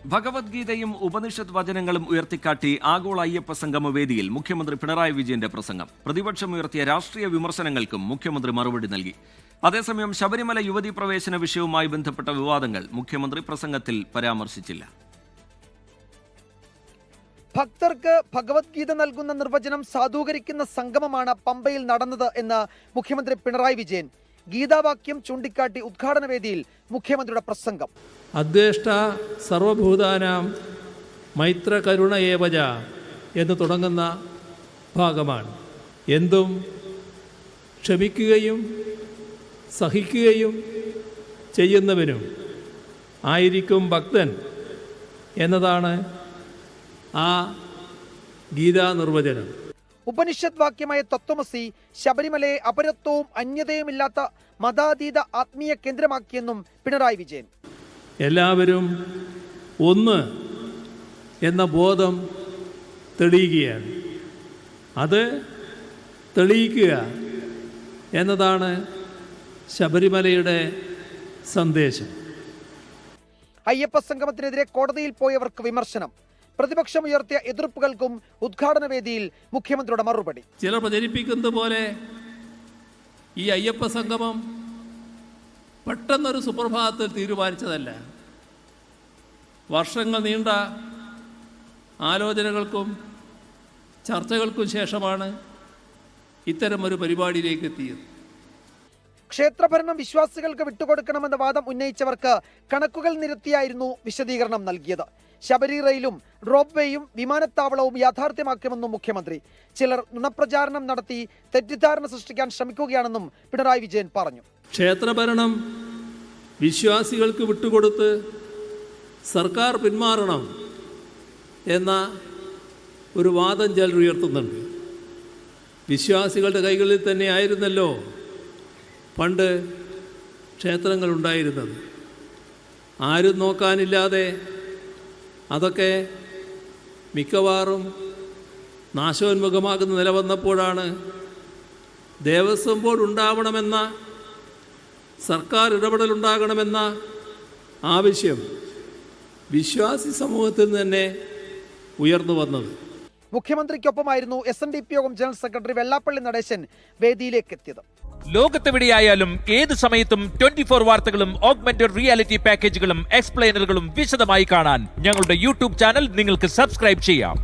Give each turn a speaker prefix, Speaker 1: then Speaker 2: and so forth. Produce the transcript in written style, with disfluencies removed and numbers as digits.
Speaker 1: ഭഗവത്ഗീതയും ഉപനിഷത്ത് വചനങ്ങളും ഉയർത്തിക്കാട്ടി ആഗോള അയ്യപ്പ സംഗമ വേദിയിൽ മുഖ്യമന്ത്രി പിണറായി വിജയന്റെ പ്രസംഗം. പ്രതിപക്ഷം ഉയർത്തിയ രാഷ്ട്രീയ വിമർശനങ്ങൾക്കും മുഖ്യമന്ത്രി മറുപടി നൽകി. അതേസമയം ശബരിമല യുവതീ പ്രവേശന വിഷയവുമായി ബന്ധപ്പെട്ട വിവാദങ്ങൾ മുഖ്യമന്ത്രി പ്രസംഗത്തിൽ പരാമർശിച്ചില്ല.
Speaker 2: ഭക്തർക്ക് ഭഗവത്ഗീത നൽകുന്ന നിർവചനം സാധൂകരിക്കുന്ന സംഗമമാണ് പമ്പയിൽ നടന്നത് എന്ന് മുഖ്യമന്ത്രി പിണറായി വിജയൻ. ഗീതാവാക്യം ചൂണ്ടിക്കാട്ടി ഉദ്ഘാടന വേദിയിൽ മുഖ്യമന്ത്രിയുടെ പ്രസംഗം.
Speaker 3: അദ്വേഷ്ട സർവഭൂതാനാം മൈത്ര കരുണ ഏവജ എന്ന് തുടങ്ങുന്ന ഭാഗമാണ്. എന്തും ക്ഷമിക്കുകയും സഹിക്കുകയും ചെയ്യുന്നവനും ആയിരിക്കും ഭക്തൻ എന്നതാണ് ആ ഗീതാ നിർവചനം.
Speaker 2: ഉപനിഷത്ത് വാക്യമായ തത്വമസി ശബരിമലയെ അപരത്വവും അന്യതയുമില്ലാത്ത മതാതീത ആത്മീയ കേന്ദ്രമാക്കിയെന്നും പിണറായി വിജയൻ.
Speaker 3: എല്ലാവരും ഒന്ന് എന്ന ബോധം തെളിയുകയാണ്. അത് തെളിയിക്കുക എന്നതാണ് ശബരിമലയുടെ സന്ദേശം.
Speaker 2: അയ്യപ്പ സംഗമത്തിനെതിരെ കോടതിയിൽ പോയവർക്ക് വിമർശനം. പ്രതിപക്ഷം ഉയർത്തിയ എതിർപ്പുകൾക്കും ഉദ്ഘാടന വേദിയിൽ മുഖ്യമന്ത്രിയുടെ മറുപടി.
Speaker 3: ചിലർ പ്രചരിപ്പിക്കുന്നത് പോലെ ഈ അയ്യപ്പ സംഗമം പെട്ടെന്നൊരു സുപ്രഭാതത്തിൽ തീരുമാനിച്ചതല്ല. വർഷങ്ങൾ നീണ്ട ആലോചനകൾക്കും ചർച്ചകൾക്കും ശേഷമാണ് ഇത്തരമൊരു പരിപാടിയിലേക്ക് എത്തിയത്.
Speaker 2: ക്ഷേത്രഭരണം വിശ്വാസികൾക്ക് വിട്ടുകൊടുക്കണമെന്ന വാദം ഉന്നയിച്ചവർക്ക് കണക്കുകൾ നിരത്തിയായിരുന്നു വിശദീകരണം നൽകിയത്. ശബരി റെയിലും റോപ്പ് വേയും വിമാനത്താവളവും യാഥാർത്ഥ്യമാക്കുമെന്നും മുഖ്യമന്ത്രി. ചിലർ നുണപ്രചാരണം നടത്തി തെറ്റിദ്ധാരണ സൃഷ്ടിക്കാൻ ശ്രമിക്കുകയാണെന്നും പിണറായി വിജയൻ പറഞ്ഞു.
Speaker 3: ക്ഷേത്രഭരണം വിശ്വാസികൾക്ക് വിട്ടുകൊടുത്ത് സർക്കാർ പിന്മാറണം എന്ന ഒരു വാദം ചിലർ ഉയർത്തുന്നുണ്ട്. വിശ്വാസികളുടെ കൈകളിൽ തന്നെ ആയിരുന്നല്ലോ പണ്ട് ക്ഷേത്രങ്ങൾ ഉണ്ടായിരുന്നത്. ആരും നോക്കാനില്ലാതെ അതൊക്കെ മിക്കവാറും നാശോന്മുഖമാകുന്ന നില വന്നപ്പോഴാണ് ദേവസ്വം ബോർഡ് ഉണ്ടാവണമെന്ന, സർക്കാർ ഇടപെടലുണ്ടാകണമെന്ന ആവശ്യം വിശ്വാസി സമൂഹത്തിൽ നിന്ന് തന്നെ ഉയർന്നു വന്നത്.
Speaker 2: മുഖ്യമന്ത്രിക്കൊപ്പമായിരുന്നു SNDP യോഗം ജനറൽ സെക്രട്ടറി വെള്ളാപ്പള്ളി നടേശൻ വേദിയിലേക്ക് എത്തിയത്.
Speaker 4: ലോകത്തെവിടെയായാലും ഏത് സമയത്തും 24 വാർത്തകളും ഓഗ്മെന്റഡ് റിയാലിറ്റി പാക്കേജുകളും എക്സ്പ്ലെയിനറുകളും വിശദമായി കാണാൻ ഞങ്ങളുടെ യൂട്യൂബ് ചാനൽ നിങ്ങൾക്ക് സബ്സ്ക്രൈബ് ചെയ്യാം.